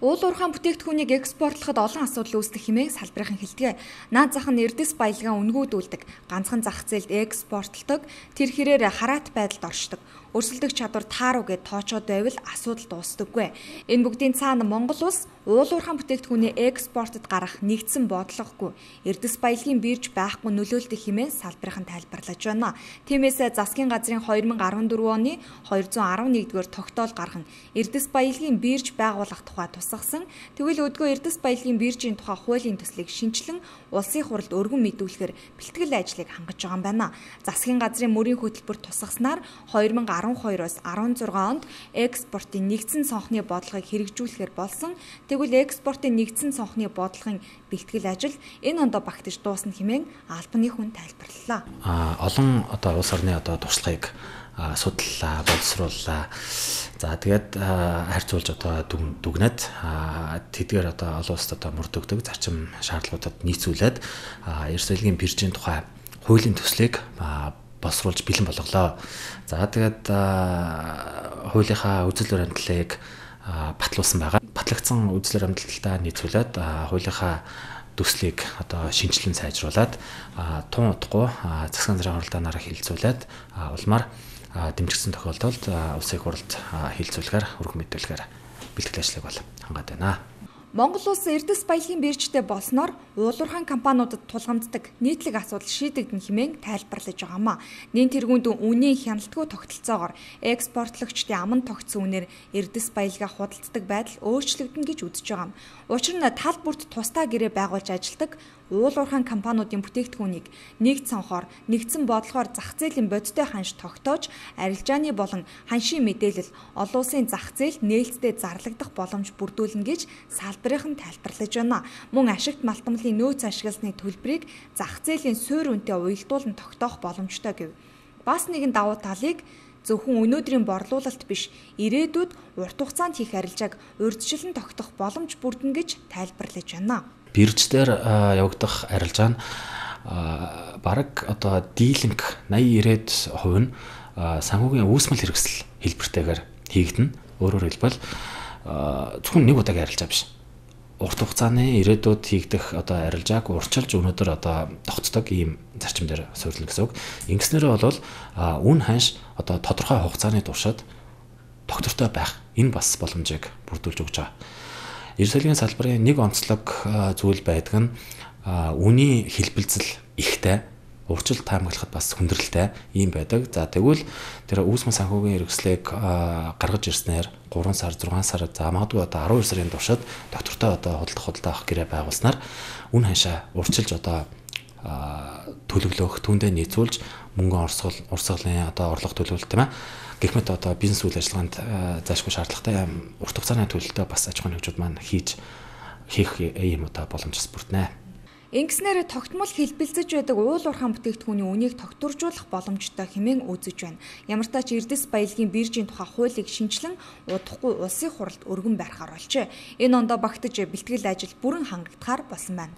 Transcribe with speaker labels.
Speaker 1: Уул уурхайн бүтээгдэхүүнийг экспортлоход олон асуудал үүсдэг хэмээн салбарын хэлдэг. Наад зах нь эрдэс баялгаа үнгүүдүүлдэг, ганцхан зах зээлд экспортлдог, тэр хэрээр хараат байдалд оршдог. Өрсөлдөх чадвар тааруу гэд тоочоод байвал асуудал дуусдаггүй. Энэ бүгдийн цаана Монгол улс уул уурхайн бүтээгдэхүүний экспортод гарах нэгдсэн бодлогогүй. Эрдэс баялагын бирж байхгүй нөлөөлдөг хэмээн салбарын тайлбарлаж байна. Тиймээс засгийн газрын 2014 оны 211-р тогтоол гарган эрдэс баялагын бирж байгуулах тухай тусгасан. Тэгвэл өдгөө эрдэс баялагын биржийн тухай хуулийн төслийг шинжилэн улсын хурлд өргөн мэдүүлэхээр бэлтгэл ажлыг хангаж байгаа юм байна. Засгийн газрын мөрийн хөтөлбөр тусгаснаар 2012-оос 16 онд экспортын нэгдсэн цонхны бодлогыг хэрэгжүүлэхээр болсон. Тэгвэл экспортын нэгдсэн цонхны бодлогын бэлтгэл ажил энэ ондоо багтаж дуусна хэмээн албаны хүн тайлбарллаа.
Speaker 2: Олон улс орны туршлагыг судлалаа, боловсрууллаа. За тэгээд харьцуулж дүгнээд тэдгээр олон улсад мөрдөгдөг зарчим шаардлагуудад нийцүүлээд эрсдэлгийн биржийн тухай хуулийн төслийг боловсруулж бэлэн болголоо. За тэгээд хуулийнхаа үзэл баримтлалыг батлуулсан байгаа. Батлагдсан үзэл баримтлалтаа нийцүүлээд хуулийнхаа төслийг шинжилэн сайжруулад тун утгагүй засгийн газрын хуралдаанаараа хилцүүлээд улмаар дэмжигдсэн тохиолдолд улсын хурлд хилцүүлэхээр өргөн мэдүүлэхээр бэлтгэл ажлыг бол хангаад байна.
Speaker 1: Монгол улс эрдэс баялагын биржтэй болсноор уул уурхайн компаниудад тулгамддаг нийтлэг асуудал шийдэгдэн хэмээн тайлбарлаж байгаамаа. Нэн тэргуунд үнийн хяналтгүй тогтолцоогоор экспортлогчдын аман тогтсон үнээр эрдэс баялагаа худалддаг байдал өөрчлөгдөн гэж үзэж байгаа юм. Учир нь тал бүрт тусдаа гэрээ байгуулж ажилладаг уул уурхайн компаниудын бүтээгдэхүүнийг нэг цонхоор нэгдсэн бодлогоор зах зээлийн бодиттой ханш тогтоож арилжааны болон ханшийн мэдээлэл олон улсын зах зээлд нээлттэй зарлагдах боломж бүрдүүлнэ гэж салбарын тайлбарлаж байна. Мөн ашигт малтамлын нөөц ашигласны төлбөрийг зах зээлийн суурь үнэтэй уялдуулан тогтоох боломжтой гэв. Бас нэгэн давуу талыг зөвхөн өнөөдрийн борлуулалт биш, ирээдүйд урт хугацаанд хийх арилжааг урьдчилан тогтоох боломж бүрдэнэ гэж тайлбарлаж байна.
Speaker 2: Бирж дээр явагдах арилжаа нь бараг дийлэнх 80-90% нь санхүүгийн үүсмэл хэрэгсэл хэлбэртэйгээр хийгдэнэ. Өөрөөр хэлбэл зөвхөн нэг удаагийн арилжаа биш. Урт хугацааны ирээдүйд хийгдэх арилжааг урьдчилж өнөөдөр тогтдог ийм зарчим дээр суурилна гэсэн үг. Ингэснээрээ бол үн ханш тодорхой хугацааны туршид тогтвортой байх энэ бас боломжийг бүрдүүлж өгч байгаа. Эрсдэлгийн салбарын нэг онцлог зүйл байдаг нь үнийн хэлбэлзэл ихтэй, урьдчилан таамаглахад бас хүндрэлтэй ийм байдаг. За тэгвэл тэр үүсмэл санхүүгийн хэрэгслийг гаргаж ирснээр 3 сар, 6 сар, за магадгүй 12 сарын туршид доктортой худалдаа авах гэрээ байгуулснаар үн ханшаа урьдчилж төлөвлөх, түүндээ нийцүүлж мөнгө урсгалын орлого төлөвлөлт тийм ээ. Гэх мэт бизнес үйл ажиллагаанд заашгүй шаардлагатай урт хугацааны төлөлтөө бас аж ахуйн нэгжүүд маань хийх ийм боломжос бүрднэ.
Speaker 1: Ингэснээр тогтмол хэлбэлзэж байдаг уул уурхайн бүтээгдэхүүний үнийг тогтворжуулах боломжтой хэмээн үзэж байна. Ямар ч тач эрдэс баялагын биржийн тухай хуулийг шинжилэн удахгүй улсын хурлд өргөн барихаар болжээ. Энэ ондоо багтаж бэлтгэл ажил бүрэн хангагдахаар болсон байна.